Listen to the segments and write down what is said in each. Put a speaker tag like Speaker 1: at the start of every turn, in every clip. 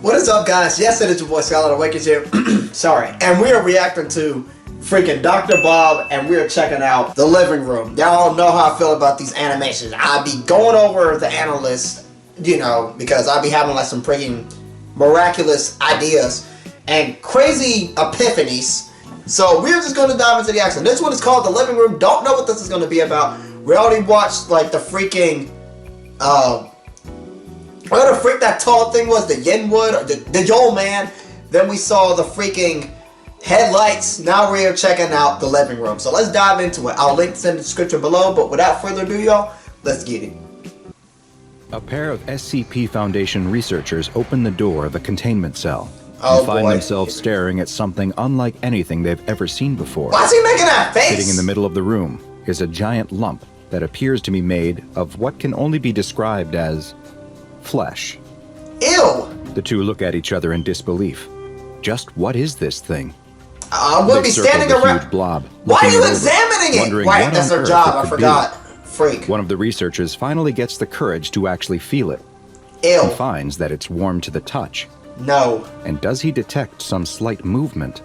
Speaker 1: What is up, guys? Yes, it is your boy Skylightawakens here. Sorry. And we are reacting to freaking Dr. Bob, and we are checking out The Living Room. Y'all know how I feel about these animations. I be going over the analysts, you know, because I be having like some freaking miraculous ideas and crazy epiphanies. So we're just going to dive into the action. This one is called The Living Room. Don't know what this is going to be about. We already watched like the freaking whatever the freak that tall thing was, the Yenwood, or the Yole Man. Then we saw the freaking headlights. Now we're checking out The Living Room. So let's dive into it. I'll link this in the description below, but without further ado, y'all, let's get it.
Speaker 2: A pair of SCP Foundation researchers open the door of a containment cell and find themselves staring at something unlike anything they've ever seen before.
Speaker 1: Why is he making that face?
Speaker 2: Sitting in the middle of the room is a giant lump that appears to be made of what can only be described as flesh.
Speaker 1: Ew!
Speaker 2: The two look at each other in disbelief. Just what is this thing?
Speaker 1: I would be standing around.
Speaker 2: Huge blob.
Speaker 1: Why are you examining it? Right, that's their job. I forgot. Freak.
Speaker 2: One of the researchers finally gets the courage to actually feel it.
Speaker 1: Ew.
Speaker 2: He finds that it's warm to the touch.
Speaker 1: No.
Speaker 2: And does he detect some slight movement?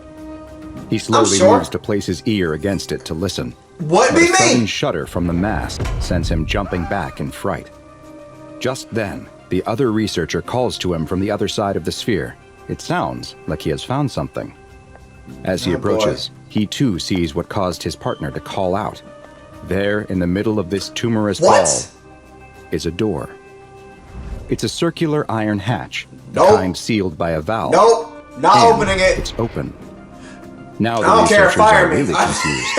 Speaker 2: He slowly moves to place his ear against it to listen.
Speaker 1: What be me?
Speaker 2: A sudden shudder from the mask sends him jumping back in fright. Just then, the other researcher calls to him from the other side of the sphere. It sounds like he has found something. As he approaches, he too sees what caused his partner to call out. There, in the middle of this tumorous wall, is a door. It's a circular iron hatch, the kind sealed by a valve.
Speaker 1: Nope, not opening it.
Speaker 2: It's open. Now the researchers are really confused.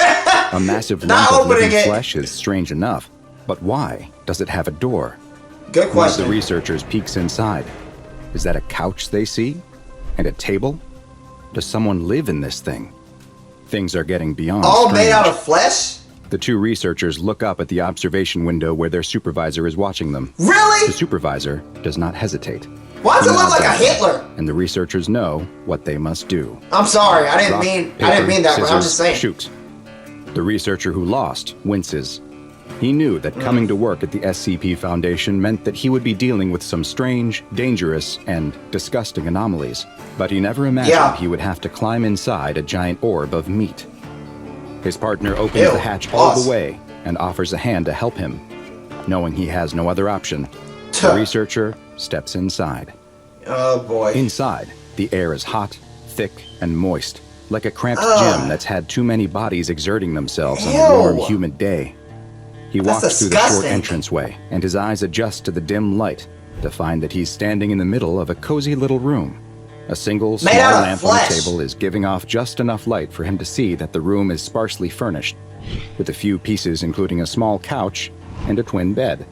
Speaker 2: A massive lump of living flesh is strange enough, but why does it have a door?
Speaker 1: Good question.
Speaker 2: One of the researchers peeks inside. Is that a couch they see? And a table? Does someone live in this thing? Things are getting beyond strange.
Speaker 1: Made out of flesh?
Speaker 2: The two researchers look up at the observation window where their supervisor is watching them.
Speaker 1: Really?
Speaker 2: The supervisor does not hesitate.
Speaker 1: Why does it look like a Hitler?
Speaker 2: And the researchers know what they must do.
Speaker 1: I'm sorry, I didn't mean that, but I'm just saying.
Speaker 2: Shoot. The researcher who lost winces. He knew that coming to work at the SCP Foundation meant that he would be dealing with some strange, dangerous, and disgusting anomalies. But he never imagined he would have to climb inside a giant orb of meat. His partner opens the hatch all the way and offers a hand to help him. Knowing he has no other option, the researcher steps inside.
Speaker 1: Oh boy.
Speaker 2: Inside, the air is hot, thick, and moist, like a cramped gym that's had too many bodies exerting themselves on a warm, humid day. He walks through the short entranceway, and his eyes adjust to the dim light to find that he's standing in the middle of a cozy little room. A single small lamp on the table is giving off just enough light for him to see that the room is sparsely furnished, with a few pieces including a small couch and a twin bed.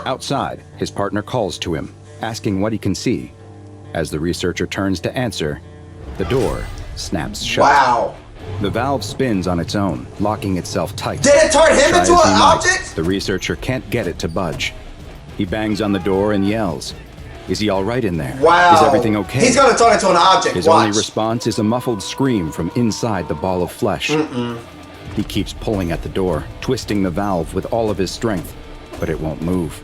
Speaker 2: Outside, his partner calls to him, asking what he can see. As the researcher turns to answer, the door snaps shut.
Speaker 1: Wow.
Speaker 2: The valve spins on its own, locking itself tight.
Speaker 1: Did it turn him into an object?
Speaker 2: The researcher can't get it to budge. He bangs on the door and yells. Is he all right in there?
Speaker 1: Wow.
Speaker 2: Is everything okay?
Speaker 1: He's gonna turn into an object.
Speaker 2: His only response is a muffled scream from inside the ball of flesh. He keeps pulling at the door, twisting the valve with all of his strength, but it won't move.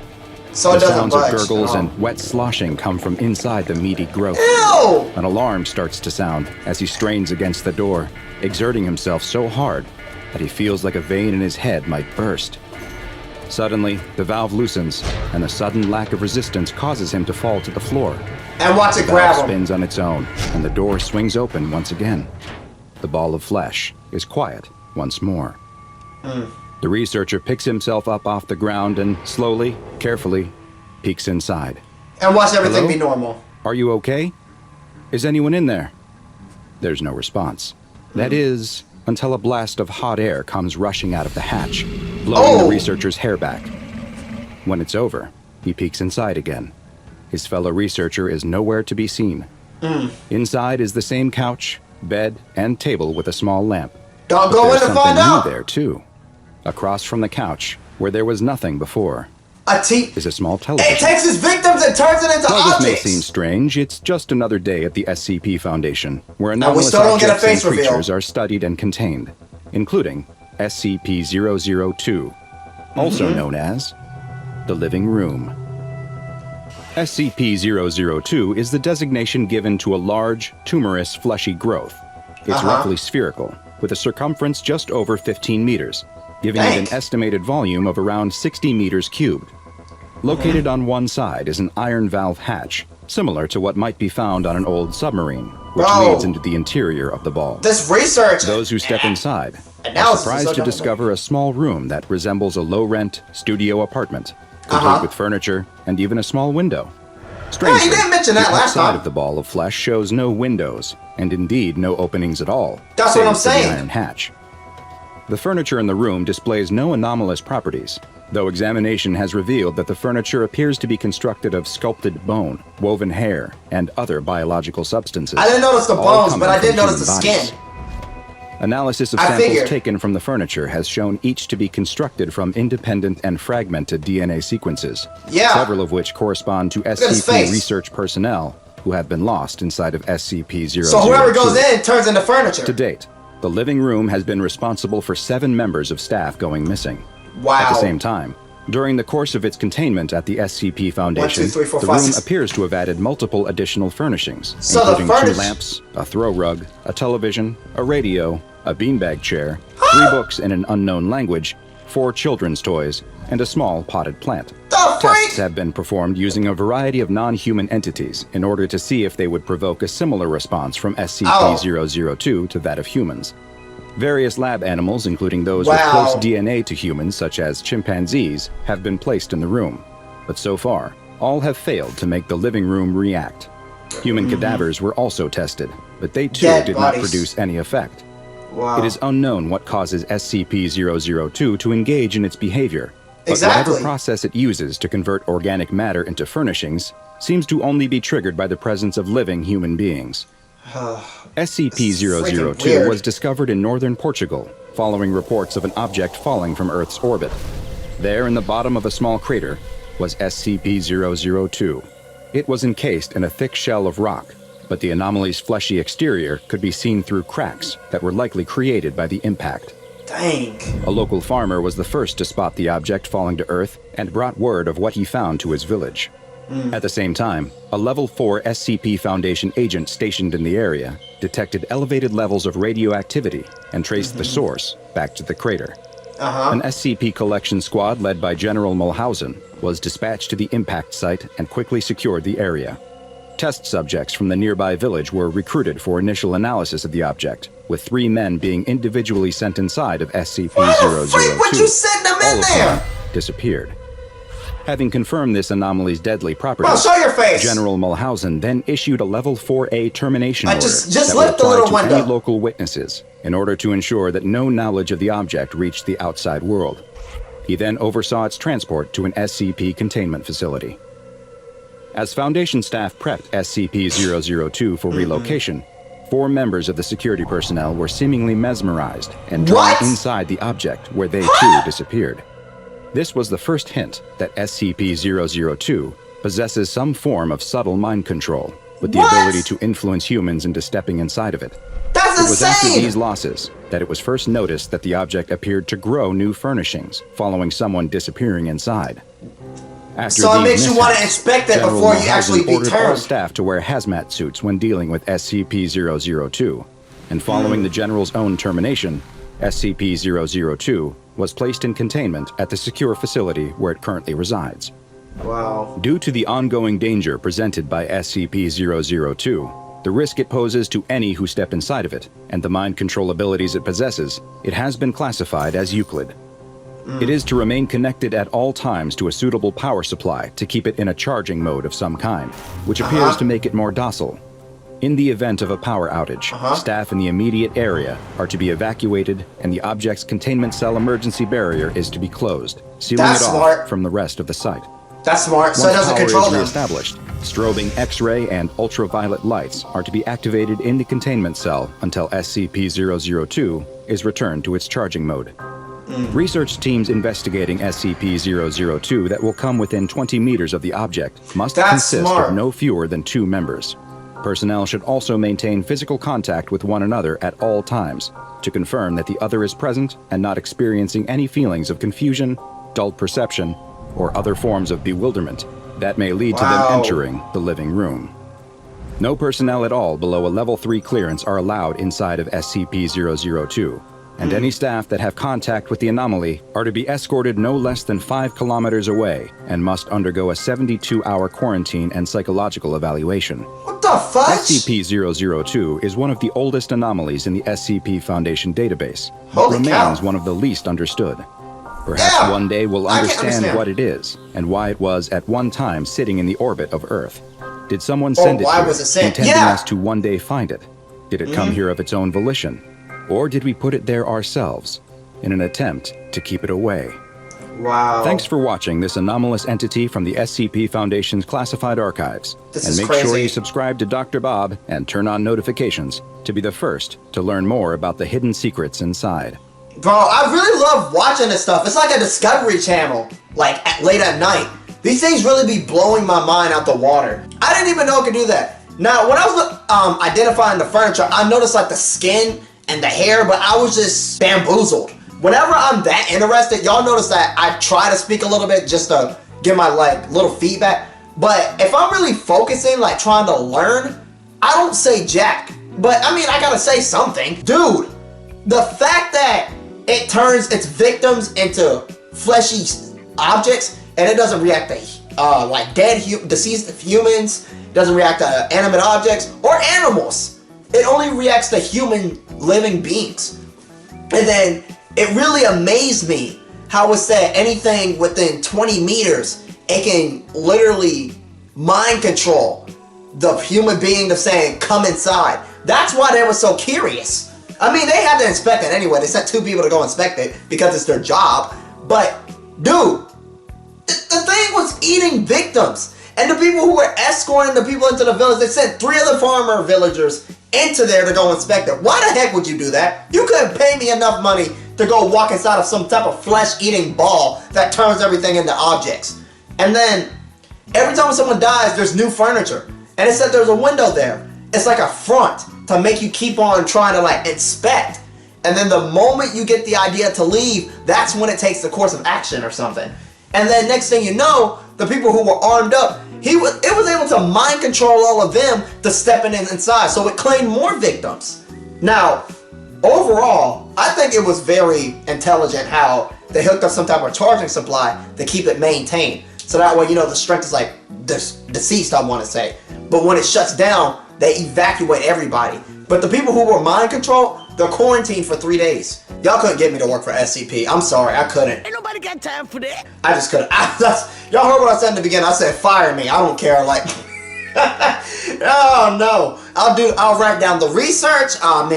Speaker 1: So
Speaker 2: the sounds of gurgles and wet sloshing come from inside the meaty growth.
Speaker 1: Ew!
Speaker 2: An alarm starts to sound as he strains against the door, exerting himself so hard that he feels like a vein in his head might burst. Suddenly, the valve loosens, and the sudden lack of resistance causes him to fall to the floor.
Speaker 1: And watch it grab him.
Speaker 2: The valve spins on its own, and the door swings open once again. The ball of flesh is quiet once more. The researcher picks himself up off the ground and slowly, carefully, peeks inside.
Speaker 1: And watch everything be normal.
Speaker 2: Are you okay? Is anyone in there? There's no response. That is, until a blast of hot air comes rushing out of the hatch, blowing the researcher's hair back. When it's over, he peeks inside again. His fellow researcher is nowhere to be seen. Inside is the same couch, bed, and table with a small lamp.
Speaker 1: Don't go in to find out.
Speaker 2: There too. Across from the couch, where there was nothing before, is a small television.
Speaker 1: It takes its victims and turns it into
Speaker 2: While
Speaker 1: objects.
Speaker 2: this may seem strange, it's just another day at the SCP Foundation, where anomalous objects and creatures are studied and contained, including SCP-002, also known as The Living Room. SCP-002 is the designation given to a large, tumorous, fleshy growth. It's roughly spherical, with a circumference just over 15 meters, giving it an estimated volume of around 60 meters cubed. Located on one side is an iron valve hatch, similar to what might be found on an old submarine, which leads into the interior of the ball.
Speaker 1: This research!
Speaker 2: Those who step inside are surprised to discover a small room that resembles a low-rent studio apartment, complete with furniture and even a small window. Strangely,
Speaker 1: you didn't mention that
Speaker 2: the
Speaker 1: last
Speaker 2: outside
Speaker 1: time.
Speaker 2: of the ball of flesh shows no windows, and indeed no openings at all.
Speaker 1: That's what I'm
Speaker 2: save for
Speaker 1: saying.
Speaker 2: the iron hatch. The furniture in the room displays no anomalous properties, though examination has revealed that the furniture appears to be constructed of sculpted bone, woven hair, and other biological substances.
Speaker 1: I didn't notice the
Speaker 2: all
Speaker 1: bones, but
Speaker 2: coming
Speaker 1: I did
Speaker 2: from
Speaker 1: notice the
Speaker 2: human
Speaker 1: skin.
Speaker 2: bodies. Analysis of samples taken from the furniture has shown each to be constructed from independent and fragmented DNA sequences, several of which correspond to SCP research personnel who have been lost inside of SCP-002.
Speaker 1: So whoever goes in turns into furniture.
Speaker 2: To date, the living room has been responsible for 7 members of staff going missing.
Speaker 1: Wow.
Speaker 2: At the same time, during the course of its containment at the SCP Foundation, the room appears to have added multiple additional furnishings, including 2 lamps, a throw rug, a television, a radio, a beanbag chair, 3 books in an unknown language, 4 children's toys, and a small potted plant. Tests have been performed using a variety of non-human entities in order to see if they would provoke a similar response from SCP-002 to that of humans. Various lab animals, including those with close DNA to humans, such as chimpanzees, have been placed in the room. But so far, all have failed to make the living room react. Human cadavers were also tested, but they too did not produce any effect. It is unknown what causes SCP-002 to engage in its behavior, but whatever process it uses to convert organic matter into furnishings seems to only be triggered by the presence of living human beings. SCP-002 was discovered in northern Portugal, following reports of an object falling from Earth's orbit. There, in the bottom of a small crater, was SCP-002. It was encased in a thick shell of rock, but the anomaly's fleshy exterior could be seen through cracks that were likely created by the impact.
Speaker 1: Dang.
Speaker 2: A local farmer was the first to spot the object falling to Earth and brought word of what he found to his village. At the same time, a Level 4 SCP Foundation agent stationed in the area detected elevated levels of radioactivity and traced the source back to the crater. An SCP collection squad led by General Mulhausen was dispatched to the impact site and quickly secured the area. Test subjects from the nearby village were recruited for initial analysis of the object, with 3 men being individually sent inside of SCP-002. All of them disappeared. Having confirmed this anomaly's deadly properties, General Mulhausen then issued a Level 4A termination order that would apply to any local witnesses in order to ensure that no knowledge of the object reached the outside world. He then oversaw its transport to an SCP containment facility. As Foundation staff prepped SCP-002 for relocation, 4 members of the security personnel were seemingly mesmerized and drawn inside the object, where they too disappeared. This was the first hint that SCP-002 possesses some form of subtle mind control, with the ability to influence humans into stepping inside of it.
Speaker 1: That's
Speaker 2: insane! It was after these losses that it was first noticed that the object appeared to grow new furnishings, following someone disappearing inside. After
Speaker 1: so it makes you want to inspect it before you actually be
Speaker 2: ordered all
Speaker 1: turned.
Speaker 2: staff to wear hazmat suits when dealing with SCP-002, and following the General's own termination, SCP-002 was placed in containment at the secure facility where it currently resides.
Speaker 1: Wow.
Speaker 2: Due to the ongoing danger presented by SCP-002, the risk it poses to any who step inside of it, and the mind control abilities it possesses, it has been classified as Euclid. It is to remain connected at all times to a suitable power supply to keep it in a charging mode of some kind, which appears to make it more docile. In the event of a power outage, staff in the immediate area are to be evacuated, and the object's containment cell emergency barrier is to be closed, sealing it off from the rest of the site.
Speaker 1: That's smart, so it doesn't control them.
Speaker 2: Once power is reestablished, strobing X-ray and ultraviolet lights are to be activated in the containment cell until SCP-002 is returned to its charging mode. Research teams investigating SCP-002 that will come within 20 meters of the object must consist of no fewer than 2 members. Personnel should also maintain physical contact with one another at all times to confirm that the other is present and not experiencing any feelings of confusion, dulled perception, or other forms of bewilderment, That may lead to them entering the living room. No personnel at all below a level 3 clearance are allowed inside of SCP-002, and any staff that have contact with the anomaly are to be escorted no less than 5 kilometers away and must undergo a 72-hour quarantine and psychological evaluation.
Speaker 1: What the fuck?
Speaker 2: SCP-002 is one of the oldest anomalies in the SCP Foundation database, but remains one of the least understood. Perhaps one day we'll understand what it is and why it was at one time sitting in the orbit of Earth. Did someone send it here, intending us to one day find it? Did it come here of its own volition? Or did we put it there ourselves, in an attempt to keep it away?
Speaker 1: Wow.
Speaker 2: Thanks for watching this anomalous entity from the SCP Foundation's classified archives. And make sure you subscribe to Dr. Bob and turn on notifications to be the first to learn more about the hidden secrets inside.
Speaker 1: Bro, I really love watching this stuff. It's like a Discovery Channel, like late at night. These things really be blowing my mind out the water. I didn't even know it could do that. Now, when I was identifying the furniture, I noticed like the skin and the hair, but I was just bamboozled. Whenever I'm that interested, y'all notice that I try to speak a little bit just to give my like little feedback. But if I'm really focusing, like trying to learn, I don't say jack. But I mean, I gotta say something. Dude, the fact that it turns its victims into fleshy objects and it doesn't react to like deceased humans, doesn't react to animate objects or animals. It only reacts to human living beings. And then it really amazed me how it said anything within 20 meters, it can literally mind control the human being of saying, come inside. That's why they were so curious. I mean, they had to inspect it anyway. They sent 2 people to go inspect it because it's their job. But, dude, the thing was eating victims. And the people who were escorting the people into the village, they sent 3 other farmer villagers into there to go inspect it. Why the heck would you do that? You couldn't pay me enough money to go walk inside of some type of flesh-eating ball that turns everything into objects. And then, every time someone dies, there's new furniture. And it said there's a window there. It's like a front to make you keep on trying to like inspect. And then the moment you get the idea to leave, that's when it takes the course of action or something. And then next thing you know, the people who were armed up, it was able to mind control all of them to stepping inside. So it claimed more victims. Now, overall, I think it was very intelligent how they hooked up some type of charging supply to keep it maintained. So that way, you know, the strength is like deceased, I want to say. But when it shuts down, they evacuate everybody. But the people who were mind control, they're quarantined for 3 days. Y'all couldn't get me to work for SCP. I'm sorry, I couldn't.
Speaker 3: Ain't nobody got time for that.
Speaker 1: I just couldn't. Y'all heard what I said in the beginning. I said, fire me. I don't care. Like, oh no. I'll write down the research. I'll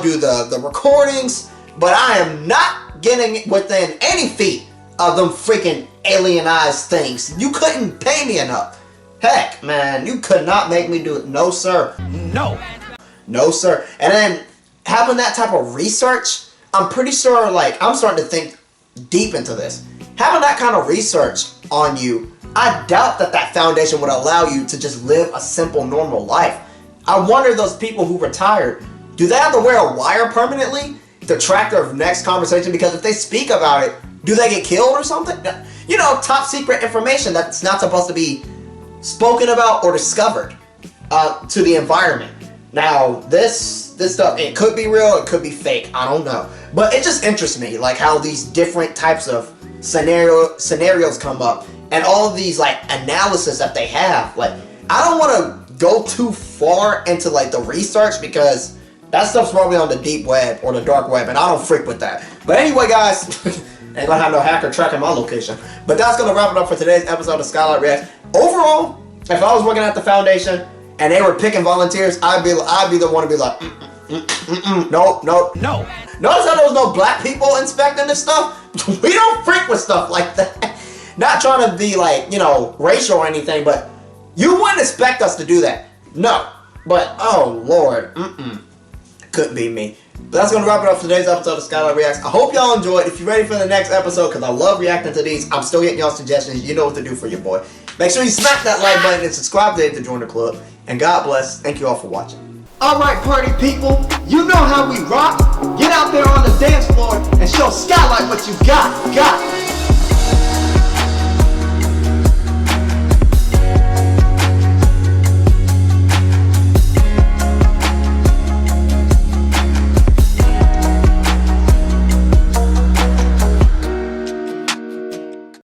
Speaker 1: do the recordings. But I am not getting within any feet of them freaking alienized things. You couldn't pay me enough. Heck, man, you could not make me do it. No, sir.
Speaker 3: No.
Speaker 1: No, sir. And then having that type of research, I'm pretty sure, like, I'm starting to think deep into this. Having that kind of research on you, I doubt that foundation would allow you to just live a simple, normal life. I wonder those people who retired, do they have to wear a wire permanently to track their next conversation? Because if they speak about it, do they get killed or something? You know, top secret information that's not supposed to be spoken about or discovered to the environment. Now, this stuff, it could be real, it could be fake, I don't know. But it just interests me, like how these different types of scenarios come up and all of these like analysis that they have. Like, I don't want to go too far into like the research because that stuff's probably on the deep web or the dark web and I don't freak with that. But anyway, guys, ain't gonna have no hacker tracking my location. But that's gonna wrap it up for today's episode of Skylight Reacts. Overall, if I was working at the foundation and they were picking volunteers, I'd be the one to be like, no. Notice how there was no black people inspecting this stuff? We don't freak with stuff like that. Not trying to be like, you know, racial or anything, but you wouldn't expect us to do that. No. But, oh Lord, couldn't be me. But that's going to wrap it up for today's episode of Skylight Reacts. I hope y'all enjoyed. If you're ready for the next episode, because I love reacting to these, I'm still getting y'all suggestions. You know what to do for your boy. Make sure you smack that like button and subscribe today to join the club. And God bless. Thank you all for watching. Alright, party people, you know how we rock. Get out there on the dance floor and show Skylight what you got.